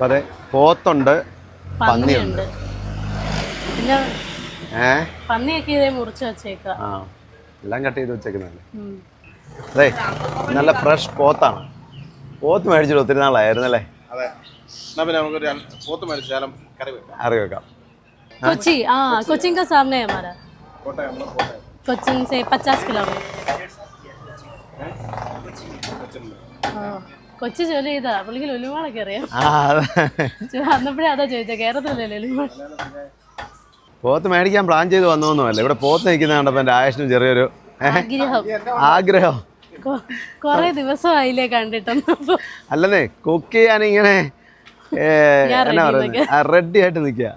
അതെ, പോത്തുണ്ട്, പന്നിയുണ്ട്. പിന്നെ പന്നിയൊക്കെ ഇതേ മുറിച്ച് വെച്ചേക്കാം. എല്ലാം കട്ട് ചെയ്ത് വെച്ചേക്കുന്നല്ലേ. അതെ, നല്ല ഫ്രഷ് പോത്താണ്. പോത്ത് മേടിച്ചിട്ട് ഒത്തിരി നാളായിരുന്നല്ലേ. അതെ, എന്നാ പിന്നെ നമുക്കൊരു പോത്ത് മേടിച്ചാലും കറി വെക്കാം. कोची कोचिंग का सामने है हमारा कोचिंग से 50 किलोमीटर. കൊച്ചി ജോലി ചെയ്താ പുള്ളിക്ക് ലുലുമാളൊക്കെ അറിയാം. അന്നപ്പോഴേ അതാ ചോദിച്ചാ, കേരളത്തിലല്ലേ ലുലുമാൾ. പോത്ത് മേടിക്കാൻ പ്ലാൻ ചെയ്ത് വന്നോന്നുമല്ല, ഇവിടെ പോത്ത് നിൽക്കുന്ന കണ്ടപ്പോ എന്റെ ആയുഷിന് ചെറിയൊരു ആഗ്രഹം. കൊറേ ദിവസമായില്ലേ കണ്ടിട്ടൊന്നും. അല്ലെന്നേ, കുക്ക് ചെയ്യാൻ ഇങ്ങനെ എന്നാ പറയുന്നത്, റെഡി ആയിട്ട് നിൽക്കുക.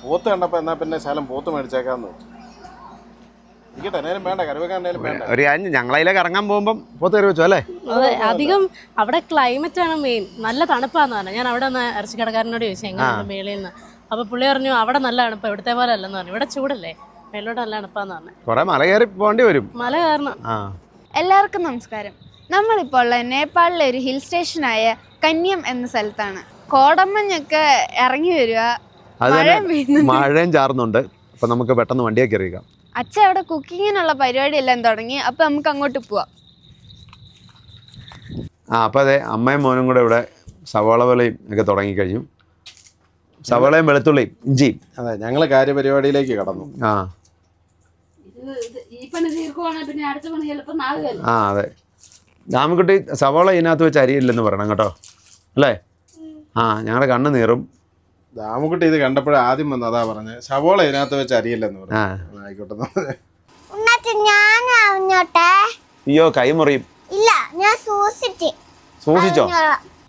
പോത്ത് കണ്ടപ്പോ എന്നാ പിന്നെ ശാലം പോത്ത് മേടിച്ചേക്കാന്ന് വേണ്ട, കറി വെക്കാൻ വേണ്ട. ഒരു കാര്യം, ഞങ്ങളതിലേക്ക് ഇറങ്ങാൻ പോകുമ്പം പോത്ത് കറി വെച്ചോ അല്ലേ. അതെ, അധികം അവിടെ ക്ലൈമറ്റ് ആണ് മെയിൻ. നല്ല തണുപ്പാന്ന് പറഞ്ഞാൽ ഞാൻ അവിടെ ഒന്ന് ഇറച്ചിക്കടക്കാരനോട് ചോദിച്ചു എങ്ങനെയാണ് മേളിൽ നിന്ന്. അപ്പൊ പുള്ളി പറഞ്ഞു അവിടെ നല്ല തണുപ്പ്, ഇവിടുത്തെ പോലെ അല്ലെന്ന് പറഞ്ഞു. ഇവിടെ ചൂടല്ലേ, മേലോട്ട് നല്ല തണുപ്പാന്ന് പറഞ്ഞു. കുറെ മല കയറി പോകേണ്ടി വരും. മല കാരണം. എല്ലാവർക്കും നമസ്കാരം. നമ്മളിപ്പോൾ ഉള്ള നേപ്പാളിലെ ഒരു ഹിൽ സ്റ്റേഷനായ കന്യം എന്ന സ്ഥലത്താണ്. കോടമഞ്ഞൊക്കെ ഇറങ്ങി വരിക, മഴയും ചാർന്നുണ്ട്. അപ്പൊ നമുക്ക് പെട്ടെന്ന് വണ്ടിയൊക്കെ ഇറങ്ങിക്കാം. അച്ഛൻ അവിടെ കുക്കിങ്ങിനുള്ള പരിപാടി എല്ലാം തുടങ്ങി. അപ്പൊ നമുക്ക് അങ്ങോട്ട് പോവാം. അപ്പൊ അതെ, അമ്മയും മോനും കൂടെ ഇവിടെ സവാള വിലയും ഒക്കെ തുടങ്ങിക്കഴിഞ്ഞു. സവാളയും വെളുത്തുള്ളിയും ഇഞ്ചിയും. അതെ, ഞങ്ങള് കാര്യപരിപാടിയിലേക്ക് കടന്നു. അതെ, ദാമക്കുട്ടി സവാള ഇതിനകത്ത് വെച്ച് അരിയില്ലെന്ന് പറയണം കേട്ടോ, അല്ലേ. ഞങ്ങളുടെ കണ്ണ് നീറും. ദാമുക്കുട്ടി ഇത് കണ്ടപ്പോഴേ ആദ്യം വന്ന് അതാ പറഞ്ഞത്, സവോള ഇതിനകത്ത് വെച്ച് അരിയില്ലെന്ന് പറഞ്ഞു. ആയിക്കോട്ടെ. അയ്യോ, കൈ മുറിയും. ഇല്ല, ഞാൻ സൂക്ഷിച്ചോ.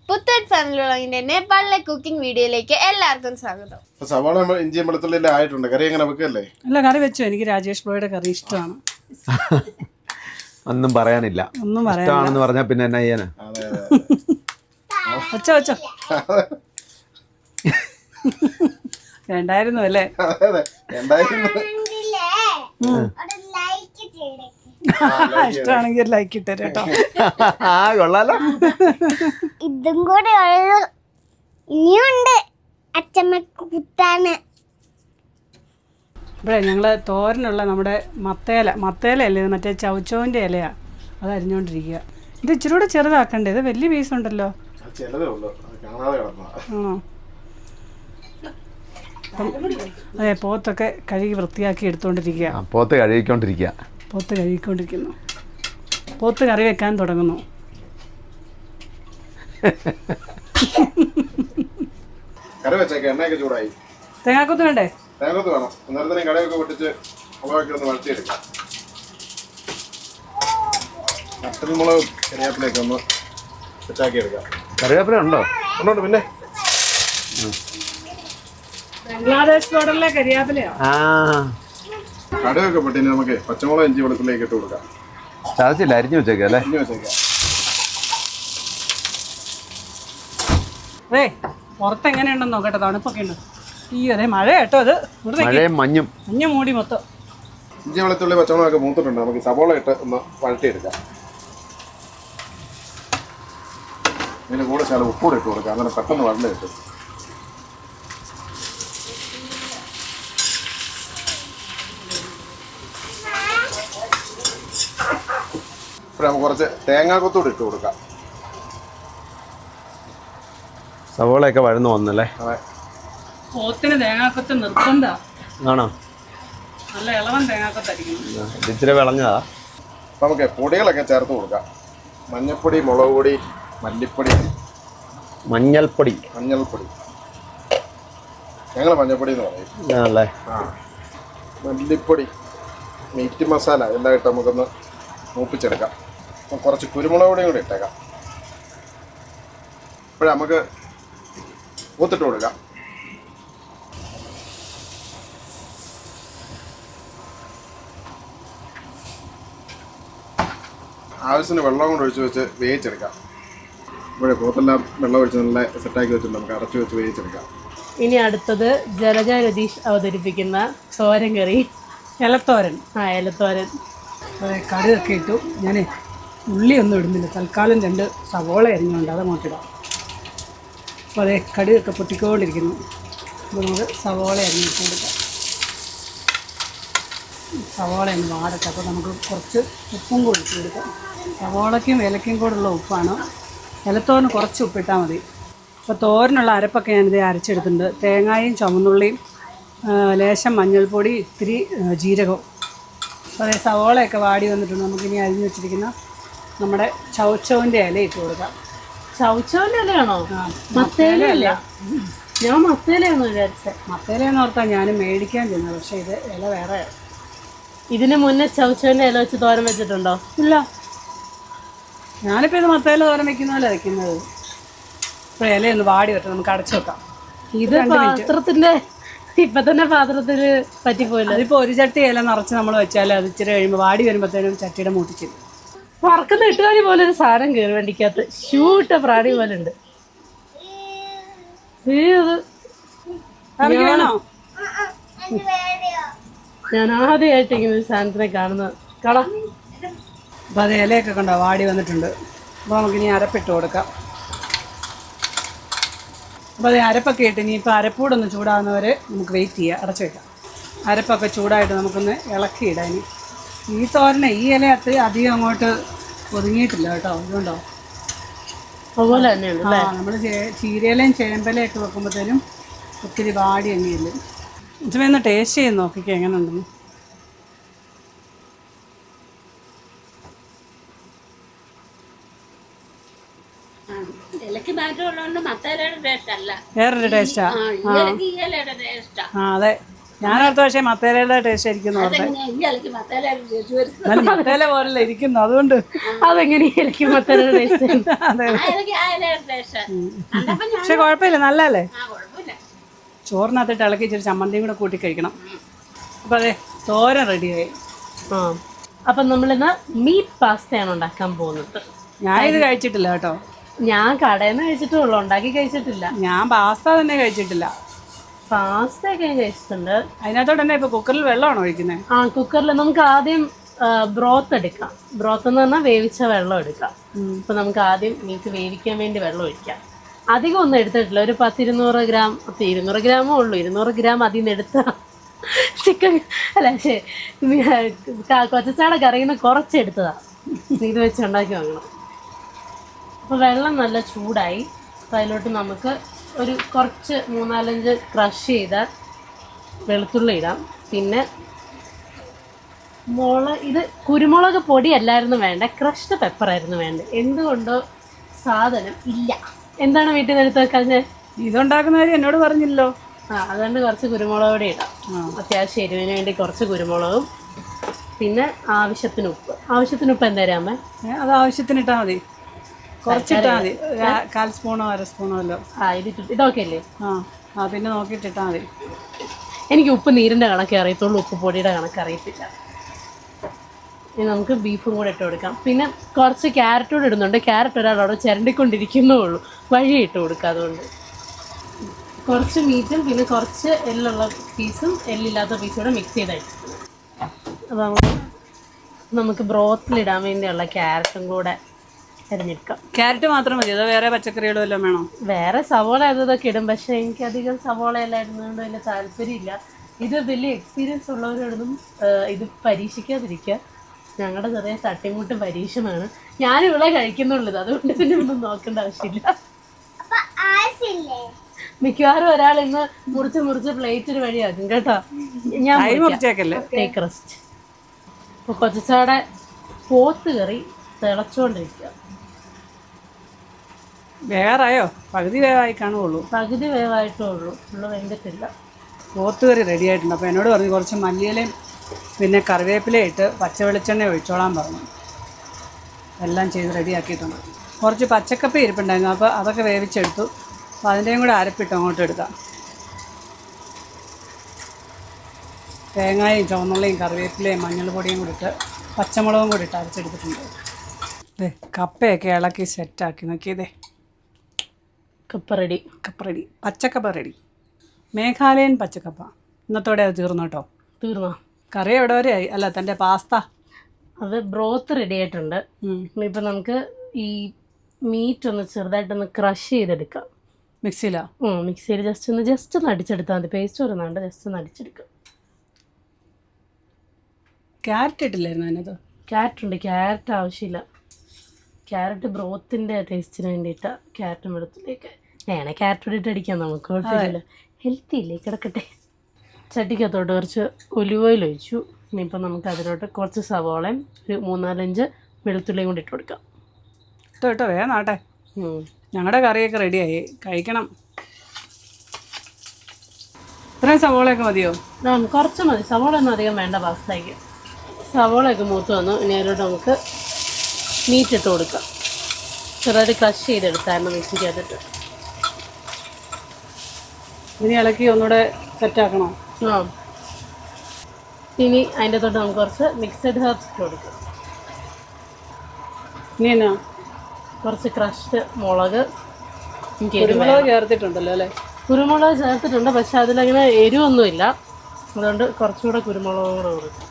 പുത്തഡ് ഫാമിലി വ്ളോഗിന്റെ നേപ്പാളിലെ കുക്കിംഗ് വീഡിയോയിലേക്ക് എല്ലാവർക്കും സ്വാഗതം. സവാള ഇഞ്ചിയും വെളുത്തുള്ളിയെല്ലാം ആയിട്ടുണ്ട്. കറി എങ്ങനെ വെക്കല്ലേ? അല്ല, കറി വെച്ചോ. എനിക്ക് രാജേഷ് ബ്രോയുടെ കറി ഇഷ്ടമാണ്. ഒന്നും പറയാനില്ല, ഇഷ്ടമാണെന്ന് പറഞ്ഞാൽ പിന്നെ എന്നാ ചെയ്യാനാ. വെച്ചോ വെച്ചോ. വേണ്ടായിരുന്നു അല്ലേ? ഇഷ്ടമാണെങ്കിൽ ലൈക്ക് ഇട്ടേ കേട്ടോ. കൊള്ളാലോ. ഇതും കൂടെ ഉള്ളു, ഇനിയുണ്ട് അച്ചമ്മക്ക് കുത്താന്. ഇവിടെ ഞങ്ങള് തോരനുള്ള നമ്മുടെ മത്തേലല്ലേ, മറ്റേ ചവച്ചോവിൻ്റെ ഇലയാ, അത് അരിഞ്ഞോണ്ടിരിക്കുക. ഇത് ഇച്ചിരി കൂടെ ചെറുതാക്കണ്ടേ? ഇത് വലിയ പീസ് ഉണ്ടല്ലോ. ആണോ? അപ്പം അതെ, പോത്തൊക്കെ കഴുകി വൃത്തിയാക്കി എടുത്തോണ്ടിരിക്കുക. പോത്ത് കഴുകിക്കൊണ്ടിരിക്കുന്നു. പോത്ത് കറി വെക്കാൻ തുടങ്ങുന്നു. കറി വെച്ചേക്കാം. എണ്ണയൊക്കെ ചൂടായി. തേങ്ങാക്കൊത്ത് വേണ്ടേ? തേങ്ങാക്കൊത്ത് വേണം. നേരത്തെ കടയൊക്കെ പൊട്ടിച്ച് മുളകൊക്കെ ഒന്ന് വഴറ്റിയെടുക്കാം. മുളകും കറിവേപ്പിലൊക്കെ ഒന്ന് സെറ്റാക്കി എടുക്കാം. കറിവേപ്പില ഉണ്ടോ? ഉണ്ടോ? പിന്നെ ബംഗ്ലാദേശ് ബോർഡറിലെ കരിയാപ്പിലയോ? കടയൊക്കെ പൊട്ടിന് നമുക്ക് പച്ചമുളക് ഇഞ്ചി വെളുത്തുള്ളിലേക്ക് ഇട്ട് കൊടുക്കാം. ചതച്ചില്ല, അരിഞ്ഞു വെച്ചേക്കാം അല്ലേ. അതെ, പുറത്ത് എങ്ങനെയുണ്ടെന്ന് നോക്കട്ടെ. തണുപ്പൊക്കെ ഉണ്ട്. ഈ അതെ, മഴ കേട്ടോ. അത് മഞ്ഞും മൂടി മൊത്തം. ഇഞ്ചി വെളുത്തുള്ളി പച്ചമുളകൊക്കെ മൂത്തിട്ടുണ്ട്. നമുക്ക് സവോള ഇട്ട് ഒന്ന് വഴറ്റിയെടുക്കാം. ഇതിന് കൂടെ ശാലം ഉപ്പൂടെ ഇട്ട് കൊടുക്കാം, അങ്ങനെ പെട്ടെന്ന് വഴണ്ട് കിട്ടും. ഇപ്പോൾ നമുക്ക് കുറച്ച് തേങ്ങാക്കൊത്തൂടെ ഇട്ട് കൊടുക്കാം. സവോളയൊക്കെ വഴന്നു വന്നല്ലേ. അതെ, പോത്തിന് തേങ്ങാക്കൊത്ത് നിർബന്ധ. ആണോ? നല്ല ഇളവൻ തേങ്ങാക്കൊത്തായിരിക്കും. ഇച്ചിരി വിളഞ്ഞതാ. നമുക്ക് പൊടികളൊക്കെ ചേർത്ത് കൊടുക്കാം. മഞ്ഞൾപ്പൊടി, മുളക് പൊടി, മല്ലിപ്പൊടി, മഞ്ഞൾപ്പൊടി. ഞങ്ങൾ മഞ്ഞൾപ്പൊടി എന്ന് പറയും. മല്ലിപ്പൊടി, മീറ്റ് മസാല എല്ലാം ഇട്ട് നമുക്കൊന്ന് മൂപ്പിച്ചെടുക്കാം. അപ്പം കുറച്ച് കുരുമുളക് പൊടിയും കൂടി ഇട്ടേക്കാം. ഇപ്പോഴും നമുക്ക് ഊത്തിട്ട് കൊടുക്കാം. ആവശ്യത്തിന് വെള്ളം കൊണ്ട് ഒഴിച്ച് വെച്ച് വേവിച്ചെടുക്കാം. ഇവിടെ പോത്തെല്ലാം വെള്ളം ഒഴിച്ച് നല്ല സെറ്റാക്കി വെച്ചിട്ട് നമുക്ക് അടച്ചു വെച്ച് വേവിച്ചെടുക്കാം. ഇനി അടുത്തത് ജലജ രതീഷ് അവതരിപ്പിക്കുന്ന തോരൻ കറി, ഇലത്തോരൻ. ഇലത്തോരൻ. അതെ, കറിയൊക്കെ ഇട്ടു. ഞാൻ ഉള്ളി ഒന്നും ഇടുന്നില്ല, തൽക്കാലം 2 സവോള അരിഞ്ഞുകൊണ്ട് അത് അങ്ങോട്ടിടാം. അപ്പോൾ അതേ കടുകൊക്കെ പൊട്ടിക്കൊണ്ടിരിക്കുന്നു. അപ്പോൾ നമുക്ക് സവോള അരിഞ്ഞിട്ട് കൊടുക്കാം. സവോള ഒന്ന് വാടട്ടെ. അപ്പോൾ നമുക്ക് കുറച്ച് ഉപ്പും കൂടി ഇട്ട് കൊടുക്കാം. സവോളയ്ക്കും ഏലക്കയും കൂടെയുള്ള ഉപ്പാണ്. ഇലത്തോറിന് കുറച്ച് ഉപ്പിട്ടാൽ മതി. അപ്പോൾ തോരനുള്ള അരപ്പൊക്കെ ഞാനിത് അരച്ചെടുത്തിട്ടുണ്ട്. തേങ്ങയും ചുവന്നുള്ളിയും ലേശം മഞ്ഞൾപ്പൊടി, ഇത്തിരി ജീരകവും. അപ്പോൾ അതേ സവോളയൊക്കെ വാടി വന്നിട്ടുണ്ട്. നമുക്കിനി അരിഞ്ഞ് വെച്ചിരിക്കുന്ന നമ്മുടെ ചൗച്ചൗവിൻ്റെ ഇല ഇട്ട് കൊടുക്കാം. ചൗച്ചൗവിൻ്റെ ഇലയാണോ? മത്തേലയല്ല. ഞാൻ മത്തേലയാണെന്ന് വിചാരിച്ചത്. മത്തേലയെന്ന് ഓർത്താൽ ഞാൻ മേടിക്കാൻ ചെന്നത്. പക്ഷേ ഇത് ഇല വേറെ. ഇതിന് മുന്നേ ചൗച്ചൗവിൻ്റെ ഇല വെച്ച് തോരൻ വെച്ചിട്ടുണ്ടോ? ഇല്ല. ഞാനിപ്പോൾ ഇത് മത്തേല തോരൻ വെക്കുന്നതല്ല വെക്കുന്നത്. ഇപ്പോൾ ഇലയൊന്ന് വാടി വരട്ടെ. നമുക്ക് അടച്ചു വെക്കാം. ഇത് പാത്രത്തിൻ്റെ ഇപ്പം തന്നെ പാത്രത്തിൽ പറ്റിപ്പോയില്ല. അതിപ്പോൾ ഒരു ചട്ടി ഇല നിറച്ച് നമ്മൾ വെച്ചാൽ അത് ഇച്ചിരി കഴിയുമ്പോൾ വാടി വരുമ്പോഴത്തേനും ചട്ടിയുടെ മൂട്ടിച്ചില്ല. പറക്കുന്ന ഇട്ടുകാരി പോലെ ഒരു സാധനം കയറി വണ്ടിക്കകത്ത്. ഷൂ ഇട്ട പ്രാണി പോലെ ഉണ്ട്. വേണോ? ഞാൻ ആദ്യമായിട്ട് ഇങ്ങനെ ഒരു സാധനത്തിനെ കാണുന്നത്. കാണാം. അപ്പോൾ അത് ഇലയൊക്കെ കണ്ടോ വാടി വന്നിട്ടുണ്ട്. അപ്പോൾ നമുക്കിനി അരപ്പിട്ട് കൊടുക്കാം. അപ്പോൾ അത് അരപ്പൊക്കെ ഇട്ട് ഇനിയിപ്പോൾ അരപ്പൂടൊന്ന് ചൂടാകുന്നവരെ നമുക്ക് വെയിറ്റ് ചെയ്യാം. അടച്ചു വയ്ക്കാം. അരപ്പൊക്കെ ചൂടായിട്ട് നമുക്കൊന്ന് ഇളക്കിയിടാം. ഈ തോരനെ ഈ ഇല അധികം അങ്ങോട്ട് ഒതുങ്ങിയിട്ടില്ല കേട്ടോ. ഇതുകൊണ്ടോ അതുപോലെ തന്നെയാണ്. നമ്മൾ ചീരയിലയും ചേമ്പലയും ഒക്കെ വെക്കുമ്പോഴത്തേനും ഒത്തിരി വാടി എങ്ങനെയില്ല. ഇതൊന്ന് ടേസ്റ്റ് ചെയ്ത് നോക്കിക്കോ എങ്ങനെ ഉണ്ടെന്ന്. വേറൊരു ടേസ്റ്റാ. അതെ, ഞാനടുത്ത പക്ഷേ മത്തേലയുടെ ടേസ്റ്റ് ആയിരിക്കും. മത്തേല പോലല്ല ഇരിക്കുന്നു, അതുകൊണ്ട് അതെങ്ങനെയായിരിക്കും മത്തേലയുടെ ടേസ്റ്റ്? അതെ, പക്ഷെ കുഴപ്പമില്ല, നല്ലല്ലേ. ചോറിനകത്തിട്ട് ഇളക്കി ഇച്ചിരി ചമ്മന്തിയും കൂടെ കൂട്ടി കഴിക്കണം. അപ്പം അതെ, തോരൻ റെഡിയായി. അപ്പം നമ്മളിന്ന് മീറ്റ് പാസ്തയാണ് ഉണ്ടാക്കാൻ പോകുന്നത്. ഞാനിത് കഴിച്ചിട്ടില്ല കേട്ടോ. ഞാൻ കടയിൽ നിന്ന് കഴിച്ചിട്ടുള്ളൂ, ഉണ്ടാക്കി കഴിച്ചിട്ടില്ല. ഞാൻ പാസ്ത തന്നെ കഴിച്ചിട്ടില്ല. പാസ്തയൊക്കെ ഞാൻ കഴിച്ചിട്ടുണ്ട്. അതിനകത്തോട്ട് തന്നെ ഇപ്പൊ കുക്കറിൽ വെള്ളമാണോ ഒഴിക്കുന്നത്? കുക്കറിൽ നമുക്ക് ആദ്യം ബ്രോത്ത് എടുക്കാം. ബ്രോത്ത് എന്ന് പറഞ്ഞാൽ വേവിച്ച വെള്ളം എടുക്കാം. ഇപ്പൊ നമുക്ക് ആദ്യം മീറ്റ് വേവിക്കാൻ വേണ്ടി വെള്ളം ഒഴിക്കാം. അധികം ഒന്നും എടുത്തിട്ടില്ല, ഒരു 10-200 ഗ്രാം. 200 ഗ്രാമേ ഉള്ളൂ. 200 ഗ്രാം അതിൽ നിന്ന് എടുത്ത ചിക്കൻ അല്ല, ശരി, കൊച്ചച്ചാട കറിയിൽ നിന്ന് കുറച്ചെടുത്തതാണ്. ഇത് വെച്ച് ഉണ്ടാക്കി വാങ്ങണം. അപ്പോൾ വെള്ളം നല്ല ചൂടായി. അപ്പോൾ അതിലോട്ട് നമുക്ക് ഒരു കുറച്ച് 3-4 ക്രഷ് ചെയ്ത വെളുത്തുള്ളി ഇടാം. പിന്നെ ഇത് കുരുമുളക് പൊടിയല്ലായിരുന്നു വേണ്ട, ക്രഷ്ഡ് പെപ്പറായിരുന്നു വേണ്ടത്. എന്തുകൊണ്ടോ സാധനം ഇല്ല. എന്താണ് വീട്ടിൽ നിന്ന് എടുത്ത് വെക്കാൻ? ഇതുണ്ടാക്കുന്ന കാര്യം എന്നോട് പറഞ്ഞില്ലല്ലോ. അതുകൊണ്ട് കുറച്ച് കുരുമുളക് പൊടി ഇടാം. അത്യാവശ്യം എരിവിന് വേണ്ടി കുറച്ച് കുരുമുളകും, പിന്നെ ആവശ്യത്തിന് ഉപ്പ്. ആവശ്യത്തിന് ഉപ്പ് എന്തായാലും അമ്മ? അത് ആവശ്യത്തിന് ഇട്ടാൽ മതി, കുറച്ചിട്ടാൽ മതി. 1/4 സ്പൂണോ 1/2 സ്പൂണോ അല്ലോ. ഇതൊക്കെ അല്ലേ? പിന്നെ നോക്കിയിട്ട് ഇട്ടാൽ മതി. എനിക്ക് ഉപ്പ് നീരിൻ്റെ കണക്ക് അറിയത്തുള്ളൂ, ഉപ്പ് പൊടിയുടെ കണക്ക് അറിയത്തില്ല. ഇനി നമുക്ക് ബീഫും കൂടെ ഇട്ട് കൊടുക്കാം. പിന്നെ കുറച്ച് ക്യാരറ്റ് കൂടെ ഇടുന്നുണ്ട്. ക്യാരറ്റ് ഒരാളവിടെ ചിരണ്ടിക്കൊണ്ടിരിക്കുന്നേ ഉള്ളൂ, വഴി ഇട്ട് കൊടുക്കുക. അതുകൊണ്ട് കുറച്ച് മീറ്റും പിന്നെ കുറച്ച് എല്ലുള്ള പീസും എല്ലില്ലാത്ത പീസും കൂടെ മിക്സ് ചെയ്തായിട്ട് അപ്പോൾ നമുക്ക് ബ്രോത്തിലിടാൻ വേണ്ടിയുള്ള ക്യാരറ്റും കൂടെ അരിഞ്ഞെടുക്കാം. ക്യാരറ്റ് മാത്രം മതി, അതോ വേറെ പച്ചക്കറികളും എല്ലാം വേണോ? വേറെ സവോള ഇതൊക്കെ ഇടും, പക്ഷേ എനിക്കധികം സവോളയെല്ലാം ഇടുന്നതുകൊണ്ട് വലിയ താല്പര്യമില്ല. ഇത് വലിയ എക്സ്പീരിയൻസ് ഉള്ളവരോടൊന്നും ഇത് പരീക്ഷിക്കാതിരിക്കുക. ഞങ്ങളുടെ ചെറിയ തട്ടിമുട്ട് പരീക്ഷണമാണ്. ഞാനിവിടെ കഴിക്കുന്നുള്ളൂ, അതുകൊണ്ട് പിന്നെ ഒന്നും നോക്കേണ്ട ആവശ്യമില്ല. മിക്കവാറും ഒരാൾ ഇന്ന് മുറിച്ച് പ്ലേറ്റിന് വഴിയാക്കും കേട്ടോ. ഞാൻ ടേക്ക് റെസ്റ്റ്. ഇപ്പോൾ കൊച്ചച്ചാടെ പോത്ത് കറി തിളച്ചുകൊണ്ടിരിക്കുക. വേറായോ? പകുതി വേവായി കാണുള്ളൂ. പകുതി വേവായിട്ടേ ഉള്ളൂ, ഫുള്ള് വെന്തിട്ടില്ല. പോത്ത് കറി റെഡി ആയിട്ടുണ്ട്. അപ്പോൾ എന്നോട് പറഞ്ഞു കുറച്ച് മല്ലിയിലയും പിന്നെ കറിവേപ്പിലയും ഇട്ട് പച്ച വെളിച്ചെണ്ണ ഒഴിച്ചോളാൻ പറഞ്ഞു. എല്ലാം ചെയ്ത് റെഡിയാക്കിയിട്ടുണ്ട്. കുറച്ച് പച്ചക്കപ്പ ഇരിപ്പുണ്ടായിരുന്നു, അപ്പോൾ അതൊക്കെ വേവിച്ചെടുത്തു. അപ്പോൾ അതിൻ്റെയും കൂടെ അരപ്പിട്ട് അങ്ങോട്ട് എടുക്കാം. തേങ്ങയും ചുവന്നുള്ളിയും കറിവേപ്പിലയും മഞ്ഞൾപ്പൊടിയും കൂടി ഇട്ട് പച്ചമുളകും കൂടി ഇട്ട് അരച്ചെടുത്തിട്ടുണ്ട്. അതെ, കപ്പയൊക്കെ ഇളക്കി സെറ്റാക്കി നോക്കിയതേ. കപ്പ റെഡി. കപ്പ റെഡി, പച്ചക്കപ്പ റെഡി. മേഘാലയൻ പച്ചക്കപ്പ. ഇന്നത്തോടെ അത് തീർന്നു കേട്ടോ. തീർന്നോ? കറി എവിടെ വരെ ആയി? അല്ല, തൻ്റെ പാസ്ത അത് ബ്രോത്ത് റെഡി ആയിട്ടുണ്ട്. ഇപ്പം നമുക്ക് ഈ മീറ്റ് ഒന്ന് ചെറുതായിട്ടൊന്ന് ക്രഷ് ചെയ്തെടുക്കാം. മിക്സിയിലാ? മിക്സിയിൽ ജസ്റ്റ് ഒന്ന് അടിച്ചെടുത്താൽ മതി. പേസ്റ്റ് വരുന്നുണ്ട്, ജസ്റ്റ് ഒന്ന് അടിച്ചെടുക്കുക. ക്യാരറ്റ് ഇട്ടില്ലായിരുന്നു അതിനകത്ത്? ക്യാരറ്റ് ഉണ്ട്, ക്യാരറ്റ് ആവശ്യമില്ല. ക്യാരറ്റ് ബ്രോത്തിൻ്റെ ടേസ്റ്റിന് വേണ്ടിയിട്ടാണ് ക്യാരറ്റും വെളുത്തുള്ളിയൊക്കെ. വേണേ ക്യാരറ്റ് ഇട്ടിട്ട് അടിക്കാം, നമുക്ക് കുഴപ്പമില്ല. ഹെൽത്തി ഇല്ലേ, കിടക്കട്ടെ. ചട്ടിക്കകത്തോട്ട് കുറച്ച് ഒലിവ് ഓയിൽ ഒഴിച്ചു. ഇനിയിപ്പോൾ നമുക്ക് അതിലോട്ട് കുറച്ച് സവോളയും ഒരു 3-4 വെളുത്തുള്ളിയും കൂടി ഇട്ട് കൊടുക്കാം. കേട്ടോ, വേഗം നാട്ടെ. ഞങ്ങളുടെ കറിയൊക്കെ റെഡിയായി, കഴിക്കണം. ഇത്രയും സവോളയൊക്കെ മതിയോ? കുറച്ച് മതി, സവോള ഒന്നും അധികം വേണ്ട പാസ്തയ്ക്ക്. സവോളയൊക്കെ മൂത്ത് വന്നു. ഇനി അതിലോട്ട് നമുക്ക് മീറ്റ് ഇട്ട് കൊടുക്കാം. ചെറുതായിട്ട് ക്രഷ് ചെയ്തെടുത്തായിരുന്നു മിക്സിക്കകത്തിട്ട്. ഇനി ഇളക്കി ഒന്നുകൂടെ സെറ്റാക്കണോ? ഇനി അതിൻ്റെ തൊട്ട് നമുക്ക് കുറച്ച് മിക്സഡ് ഹെർബ്സ് ഇട്ട് കൊടുക്കാം. ഇനി എന്നാ? കുറച്ച് ക്രഷ്ഡ് മുളക്. കുരുമുളക് ചേർത്തിട്ടുണ്ടല്ലോ അല്ലേ? കുരുമുളക് ചേർത്തിട്ടുണ്ട്, പക്ഷെ അതിലങ്ങനെ എരിവൊന്നുമില്ല. അതുകൊണ്ട് കുറച്ചുകൂടെ കുരുമുളകും കൂടെ കൊടുക്കും.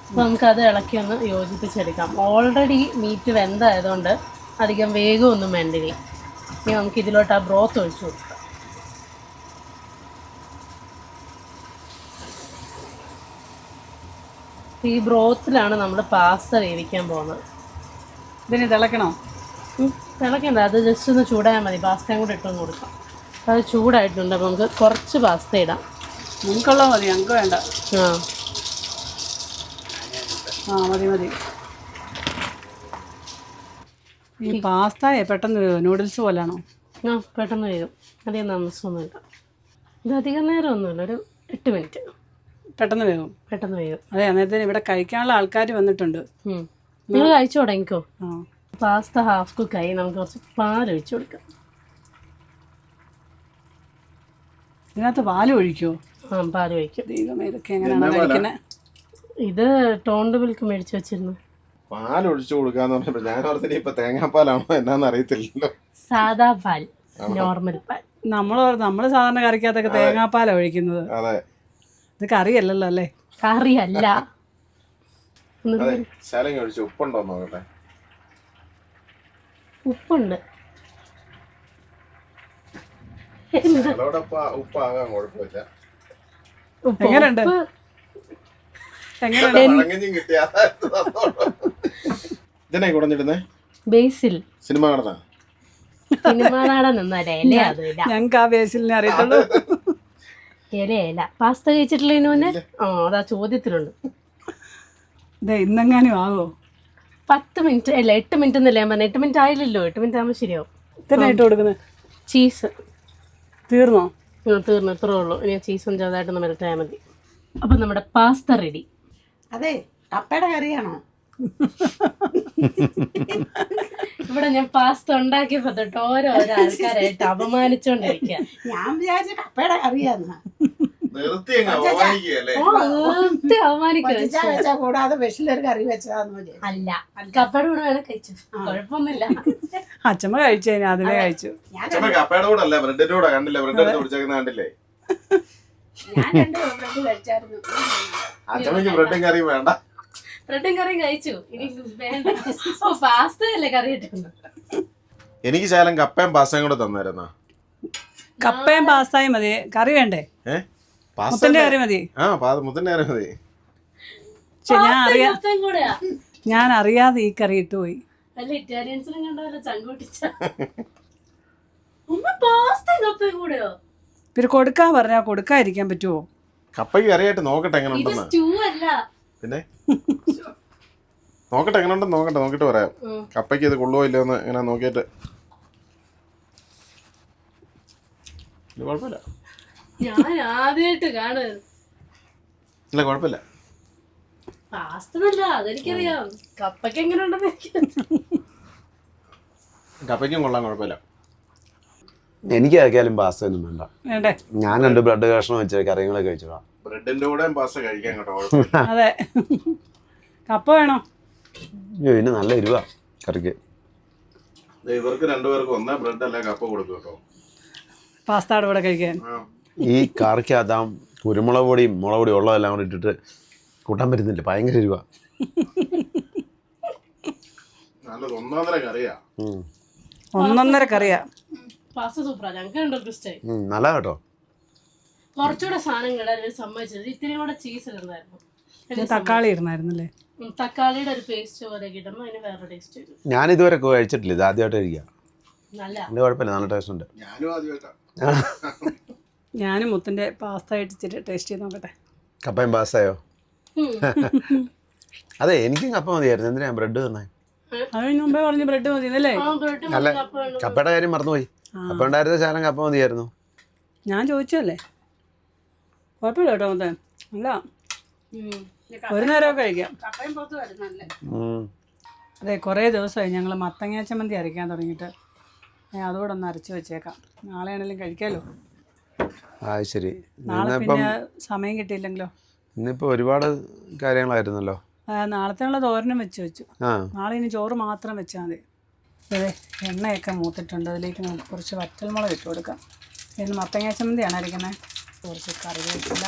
അപ്പോൾ നമുക്കത് ഇളക്കി ഒന്ന് യോജിപ്പിച്ചെടുക്കാം. ഓൾറെഡി മീറ്റ് വെന്തായതുകൊണ്ട് അധികം വേഗമൊന്നും വേണ്ട. ഇനി നമുക്ക് ഇതിലോട്ട് ആ ബ്രോത്ത് ഒഴിച്ചു കൊടുക്കാം. ഈ ബ്രോത്തിലാണ് നമ്മൾ പാസ്ത വേവിക്കാൻ പോകുന്നത്. ഇതിന് തിളക്കണോ? തിളക്കണ്ട, അത് ജസ്റ്റ് ഒന്ന് ചൂടായാൽ മതി. പാസ്തയും കൂടെ ഇട്ടൊന്ന് കൊടുക്കാം. അപ്പോൾ അത് ചൂടായിട്ടുണ്ട്. അപ്പോൾ നമുക്ക് കുറച്ച് പാസ്ത ഇടാം. നിങ്ങൾക്കുള്ള മതി, ഞങ്ങൾക്ക് വേണ്ട. മതി. ഈ പാസ്തയെ പെട്ടെന്ന് നൂഡിൽസ് പോലാണോ? പെട്ടെന്ന് വേഗം, അധികം താമസമൊന്നുമില്ല. ഇത് അധികം നേരമൊന്നുമില്ല, ഒരു 8 മിനിറ്റ്. പെട്ടെന്ന് വേഗം. അതെ, അന്നേരത്തിന് ഇവിടെ കഴിക്കാനുള്ള ആൾക്കാർ വന്നിട്ടുണ്ട്. നിങ്ങൾ കഴിച്ചു തുടങ്ങിക്കോ. പാസ്ത ഹാഫ് കുക്കായി. നമുക്ക് കുറച്ച് പാലൊഴിച്ചു കൊടുക്കാം. ഇതിനകത്ത് പാൽ ഒഴിക്കുമോ? പാൽ ഒഴിക്കും. ദൈവമേ, ഇതൊക്കെ എങ്ങനെയാണ് കഴിക്കുന്നത്? ഇത് ടോണ്ട് മിൽക്ക് മേടിച്ചു വെച്ചിരുന്നു. പാൽ ഒഴിച്ചു കൊടുക്കാന്ന് പറഞ്ഞപ്പോ ഞാൻ ഓർത്തിന് ഇപ്പൊ തേങ്ങാപ്പാലാണോ എന്നാന്ന് അറിയത്തില്ലല്ലോ. സാധാ പാൽ, നോർമൽ പാൽ. നമ്മള് സാധാരണ കറിക്കകത്തൊക്കെ തേങ്ങാപ്പാലാണ് ഒഴിക്കുന്നത്. അതെ, ഇത് കറിയല്ലല്ലോ അല്ലേ? കറിയല്ല. ശാലങ്ങ ഒഴിച്ച് ഉപ്പുണ്ടോ നോക്കട്ടെ. ഉപ്പുണ്ട്. ഉപ്പാകാൻ കുഴപ്പമില്ല. എങ്ങനെയുണ്ട്? ഇതിനെ കുടഞ്ഞിടുന്നേ ബേസിൽ. സിനിമ കാണുന്ന ഞങ്ങൾക്ക് ആ ബേസിലിനെ അറിയത്തുള്ളൂ. ഇല പാസ്ത കഴിച്ചിട്ടില്ല മുന്നേ? അതാ ചോദ്യത്തിലുണ്ട്. ഇന്നെങ്ങാനും ആവോ? 10 മിനിറ്റ് അല്ല, 8 മിനിറ്റ് എന്നല്ലേ ഞാൻ പറഞ്ഞു. 8 മിനിറ്റ് ആയില്ലല്ലോ. 8 മിനിറ്റ് ആകുമ്പോൾ ശരിയാവും. ഇത്രയായിട്ട് കൊടുക്കുന്നത് ചീസ് തീർന്നോ? തീർന്നു, ഇത്രേ ഉള്ളൂ. ഇനി ചീസും ചെറുതായിട്ടൊന്ന് മെൽറ്റായാൽ മതി. അപ്പം നമ്മുടെ പാസ്ത റെഡി. അതെ, കപ്പയുടെ കറിയാണോ? ഇവിടെ ഞാൻ പാസ്ത ഉണ്ടാക്കിയപ്പോ തൊട്ട് ഓരോ ആൾക്കാരായിട്ട് അപമാനിച്ചോണ്ടിരിക്കുക. ഞാൻ വിചാരിച്ച കപ്പയുടെ കറിയാന്ന്. കൂടാതെ സ്പെഷ്യലൊരു കറി വെച്ചതാന്ന്. അല്ല, കപ്പയുടെ കൂടെ വേണം കഴിച്ചു, കുഴപ്പമൊന്നുമില്ല. അച്ഛമ്മ കഴിച്ചു, അതിലേ കഴിച്ചു. കപ്പയുടെ കൂടെ അല്ല, ബ്രെഡിന്റെ കൂടെ കണ്ടില്ലേ? ബ്രെഡ് കണ്ടില്ലേ? ഞാൻ 2 ബ്രെഡ് കഴിച്ചായിരുന്നു. അച്ഛമ്മക്ക് ബ്രെഡും കറിയും വേണ്ട. ബ്രെഡും കറിയും കഴിച്ചു, ഇനി വേണ്ട. പാസ്ത അല്ലേ കറി ഇട്ടിരുന്നു. എനിക്ക് ശാലം കപ്പയും പാസ്തയും കൂടെ തന്നായിരുന്ന. കപ്പയും പാസ്തയും മതി, കറി വേണ്ടേ? മുത്തിന്റെ കറി മതി. മുത്തിന്റെ കറി മതി. ഞാൻ അറിയാതെ ഈ കറി ഇട്ട് പോയി. അല്ല, ഇറ്റാലിയൻസിനും കണ്ടല്ലോ ചങ്കൂട്ടിച്ച. പാസ്തയും കപ്പയും കൂടെയോ? പിന്നെ കൊടുക്കാൻ പറഞ്ഞാ കൊടുക്കാതിരിക്കാൻ പറ്റുമോ? കപ്പയ്ക്ക് കറിയായിട്ട് നോക്കട്ടെ എങ്ങനെ ഉണ്ടെന്ന്. പിന്നെ നോക്കട്ടെ എങ്ങനെ ഉണ്ടെന്ന് നോക്കിട്ട് പറയാം. കപ്പയ്ക്ക് ഇത് കൊള്ളുവോ ഇല്ലയോ എന്ന് ഇങ്ങനെ നോക്കിയിട്ട്. കുഴപ്പമില്ല, ഞാൻ ആദ്യമായിട്ട് കാണുന്നത്. ഇല്ല കുഴപ്പമില്ല. പാസ്ത നല്ല, അതെനിക്കറിയാം. കപ്പയ്ക്ക് എങ്ങനെ ഉണ്ടെന്ന് കപ്പയ്ക്കും കൊള്ളാൻ കുഴപ്പമില്ല. എനിക്ക് ആക്കിയാലും പാസ്ത ഒന്നും വേണ്ട. വേണ്ടേ? ഞാൻ 2 ബ്രെഡ് കഷ്ണം വെച്ച് കറികളൊക്കെ കഴിച്ചോളാം. ബ്രെഡിന്റെ കൂടെ പാസ്ത കഴിക്കാൻ കേട്ടോ. അതെ, കപ്പ വേണോ? ഇതിന് നല്ല എരിവാ കറിക്ക്. ഇവർക്ക് 2 പേർക്കും ഒന്നേ ബ്രെഡ് അല്ല കപ്പ കൊടുക്കും കേട്ടോ, പാസ്തയുടെ കൂടെ കഴിക്കാൻ. ഈ കറിക്കകത്താ കുരുമുളക് പൊടിയും മുളക് പൊടിയും ഉള്ളതെല്ലാം കൂടെ ഇട്ടിട്ട് കൂട്ടാൻ പറ്റുന്നില്ല, ഭയങ്കര എരിവാ. നല്ലത് 1.5 കറിയാ. 1.5 കറിയാ. പാസ്ത സൂപ്പറാ, ഞങ്ങൾക്ക് രണ്ടുപേർക്കും ഇഷ്ടമായി. നല്ല കേട്ടോ. കുറച്ചുകൂടെ സാധനങ്ങൾ അതിന് സമ്മതിച്ചത്, ഇത്തിരി കൂടെ ചീസ് ഇടുന്നായിരുന്നു. തക്കാളി ഇടുന്നായിരുന്നല്ലേ? തക്കാളിയുടെ ഒരു പേസ്റ്റ് പോലെ കിട്ടുമ്പോൾ അതിന് വേറെ ടേസ്റ്റ് വരും. ഞാനിതുവരെ കഴിച്ചിട്ടില്ല, ഇത് ആദ്യമായിട്ട് കഴിക്കാം. നല്ല എൻ്റെ കുഴപ്പമില്ല, നല്ല ടേസ്റ്റ് ഉണ്ട്. ഞാനും ആദ്യമായിട്ടാ. ഞാനും മുത്തിൻ്റെ പാസ്ത ഇട്ടിട്ട് ടേസ്റ്റ് ചെയ്ത് നോക്കട്ടെ. കപ്പയും പാസ്തയോ? അതെ, എനിക്കും കപ്പ മതിയായിരുന്നു. എന്തിനാ ബ്രെഡ് തന്നെ? അതിന് മുമ്പേ പറഞ്ഞ് ബ്രെഡ് മതി എന്നല്ലേ? അല്ല, കപ്പയുടെ കാര്യം മറന്നുപോയി. കപ്പ ഉണ്ടായിരുന്ന ശാലം കപ്പ മതിയായിരുന്നു. ഞാൻ ചോദിച്ചല്ലേ, കുഴപ്പമില്ല കേട്ടോ മുത്തേ. അല്ല, ഒരു നേരമൊക്കെ കഴിക്കാം. കപ്പയും പുറത്ത് വരുന്നല്ലേ. അതെ, കുറേ ദിവസമായി ഞങ്ങൾ മത്തങ്ങ ചമ്മന്തി അരയ്ക്കാൻ തുടങ്ങിയിട്ട്. അതുകൂടെ ഒന്ന് അരച്ച് വെച്ചേക്കാം, നാളെ ആണെങ്കിലും കഴിക്കാമല്ലോ. ശരി. നാളെ പിന്നെ സമയം കിട്ടിയില്ലെങ്കിലോ? ഇന്നിപ്പോൾ ഒരുപാട് കാര്യങ്ങളായിരുന്നല്ലോ. നാളത്തേനുള്ള തോരനും വെച്ചു. നാളെ ഇനി ചോറ് മാത്രം വെച്ചാൽ മതി. അതെ, എണ്ണയൊക്കെ മൂത്തിട്ടുണ്ട്. അതിലേക്ക് നമുക്ക് കുറച്ച് വറ്റൽമുളക് ഇട്ട് കൊടുക്കാം. പിന്നെ മത്തങ്ങ ചമ്മന്തിയാണ് അരയ്ക്കുന്നത്. കുറച്ച് കറിവേപ്പില,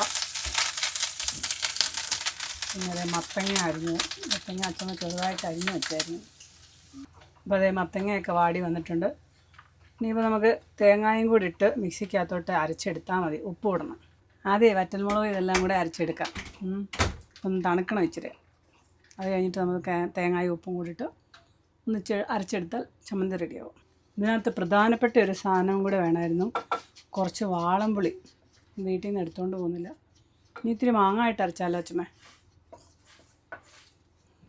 പിന്നെ അതേ മത്തങ്ങ അച്ഛമ്മ ചെറുതായിട്ട് അരിഞ്ഞ് വെച്ചായിരുന്നു. അപ്പോൾ അതേ മത്തങ്ങയൊക്കെ വാടി വന്നിട്ടുണ്ട്. ഇനിയിപ്പോൾ നമുക്ക് തേങ്ങായും കൂടി ഇട്ട് മിക്സിക്കകത്തോട്ട് അരച്ചെടുത്താൽ മതി. ഉപ്പ് ഇടണം. ആദ്യമേ വറ്റൽമുളക് ഇതെല്ലാം കൂടെ അരച്ചെടുക്കാം. ഒന്ന് തണുക്കണം ഇച്ചിരി. അത് കഴിഞ്ഞിട്ട് നമുക്ക് തേങ്ങായും ഉപ്പും കൂടിയിട്ട് ഒന്ന് അരച്ചെടുത്താൽ ചമ്മന്തി റെഡിയാവും. ഇതിനകത്ത് പ്രധാനപ്പെട്ട ഒരു സാധനം കൂടെ വേണമായിരുന്നു, കുറച്ച് വാളംപുളി. വീട്ടിൽ നിന്ന് എടുത്തുകൊണ്ട് പോകുന്നില്ല. ഇനി ഇത്തിരി മാങ്ങ ആയിട്ട് അരച്ചാലോ അച്ഛമ്മേ?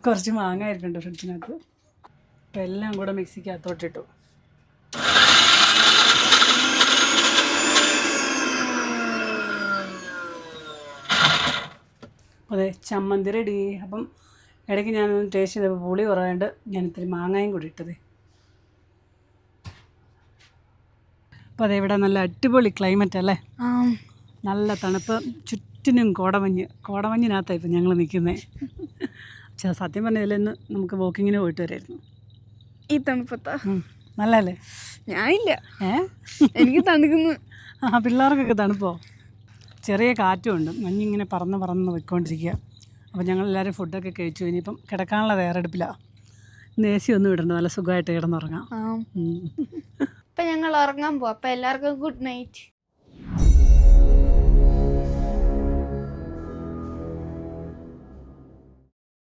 കുറച്ച് മാങ്ങ ആയിട്ടുണ്ട് ഫ്രിഡ്ജിനകത്ത്. അപ്പോൾ എല്ലാം കൂടെ മിക്സിക്കകത്തോട്ടിട്ടു. അതെ, ചമ്മന്തി റെഡി. അപ്പം ഇടയ്ക്ക് ഞാനൊന്ന് ടേസ്റ്റ് ചെയ്തപ്പോൾ പുളി കുറവായതുകൊണ്ട് ഞാൻ ഇത്തിരി മാങ്ങയും കൂടി ഇട്ടത്. അപ്പോൾ അതെ, ഇവിടെ നല്ല അടിപൊളി ക്ലൈമറ്റ് അല്ലേ? നല്ല തണുപ്പ്, ചുറ്റിനും കോടമഞ്ഞിനകത്താണ് ഇപ്പം ഞങ്ങൾ നിൽക്കുന്നത്. സത്യം പറഞ്ഞാൽ ഇന്ന് നമുക്ക് വാക്കിങ്ങിന് പോയിട്ട് വരായിരുന്നു. ഈ തണുപ്പത്താ നല്ലല്ലേ? ഞാനില്ല, എനിക്ക് തണുക്കുന്നു. പിള്ളേർക്കൊക്കെ തണുപ്പോ? ചെറിയ കാറ്റും ഉണ്ട്, മഞ്ഞിങ്ങനെ പറന്ന് പോയിക്കൊണ്ടിരിക്കുക. അപ്പോൾ ഞങ്ങളെല്ലാവരും ഫുഡൊക്കെ കഴിച്ചു. ഇനിയിപ്പം കിടക്കാനുള്ള തയ്യാറെടുപ്പിലാണ്. ഇന്ന് AC ഒന്നും ഇടണ്ട, നല്ല സുഖമായിട്ട് കിടന്നുറങ്ങാം. അപ്പം ഞങ്ങൾ ഉറങ്ങാൻ പോവാം. അപ്പം എല്ലാവർക്കും ഗുഡ് നൈറ്റ്.